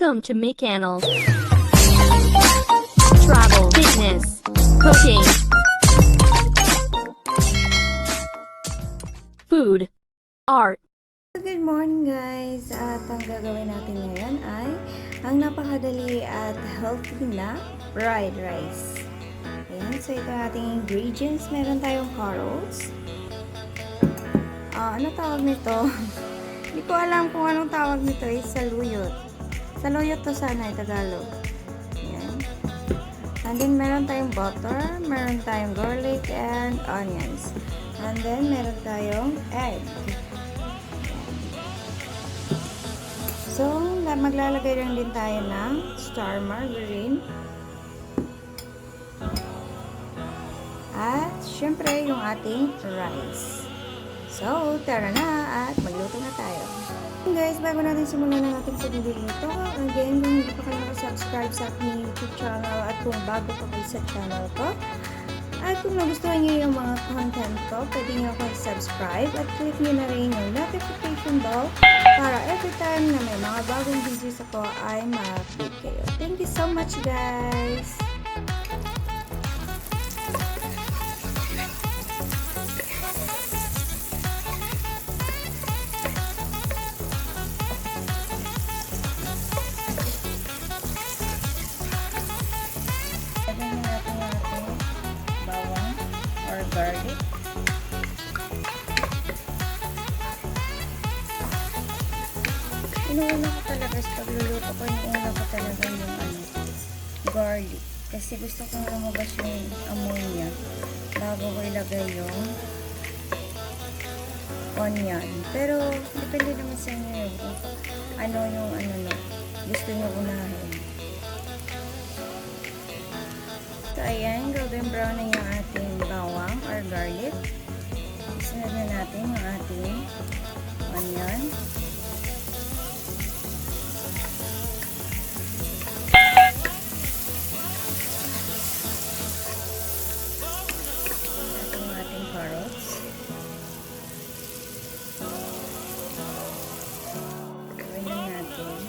Welcome to McANEL's Travel, Fitness, Cooking, Food, Art. Good morning guys! At ang gagawin natin ngayon ay ang napakadali at healthy na fried rice. Ayan, so ito ang ating ingredients. Meron tayong carrots. Ano tawag nito? Hindi ko alam kung anong tawag nito. Saluyot. Saluyot to sana ay Tagalog. Ayan. And then meron tayong butter, meron tayong garlic and onions. And then meron tayong egg. So, maglalagay lang din tayo ng star margarine. At, syempre, yung ating rice. So, tara na at magluto na tayo. Guys, bago natin simulan ang ating pagluluto, again, kung hindi pa kayo nakasubscribe sa aking YouTube channel at kung bago pa kayo sa channel ko, at kung nagustuhan niyo yung mga content ko, pwede niyo akong subscribe at click niyo na rin yung notification bell para every time na may mga bagong videos ako ay ma-update kayo. Thank you so much guys! Garlic. Inuuna ko talaga sa pagluluto ko, inuuna ko talaga yung garlic. Kasi gusto kong lumabas yung amoy niya bago ko ilagay yung onion. Pero, depende naman sa inyo yung gusto nyo unahin. So, ayan, golden brown na yung ating bawang or garlic. Isunod na natin yung ating onion. Yung ating carrots. Gawin lang natin.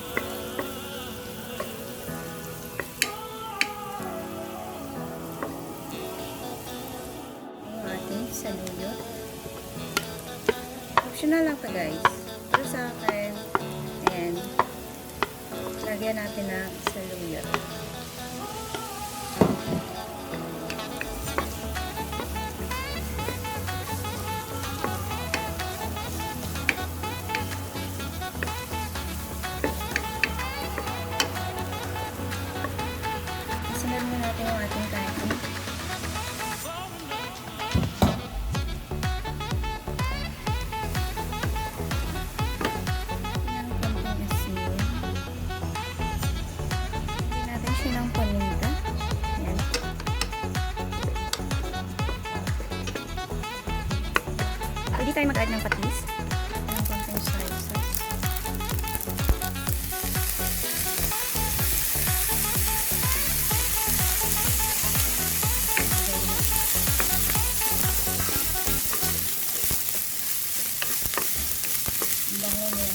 Saluyot. Optional lang pa guys. Pero sa akin, ayan, lagyan natin ng saluyot. Isunod mo natin yung ating kain. Ng paminta. Ayan. Pwede tayo mag-add ng patis. Ng konting soy sauce. Bango niya.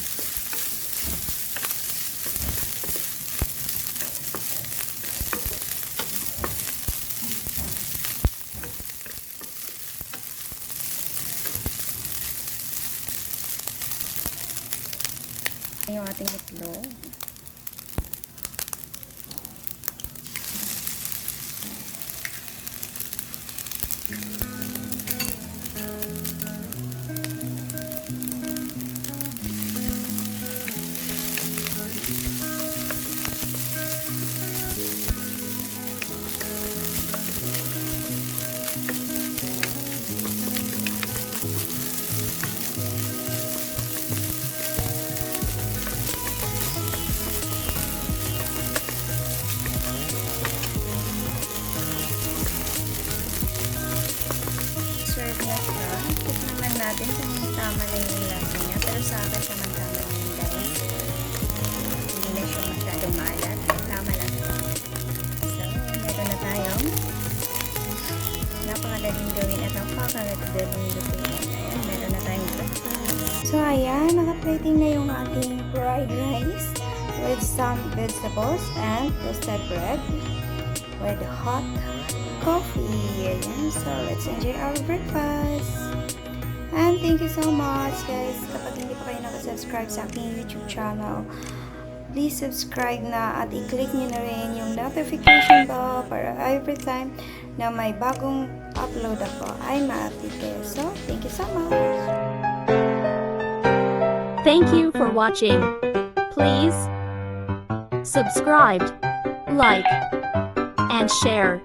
Yung ating itlog. Serve na siya. Check naman natin kung tama na yung lasa niya. Pero sa akin tama-tama na yun guys. Hindi na siya masyadong maalat. Tama lang. So, meron na tayong napakadaling gawin at napakadaling lutuin. Ayan, meron na tayong breakfast. So, ayan. Naka-plating na yung ating fried rice. with some vegetables and toasted bread with hot coffee. Ayan, so let's enjoy our breakfast. And thank you so much guys. Kapag hindi pa kayo nakasubscribe sa aking YouTube channel, please subscribe na at i-click nyo na rin yung notification bell para every time na may bagong upload ako ay ma-update kayo. So, thank you so much. Thank you for watching. Please subscribe, like, and share.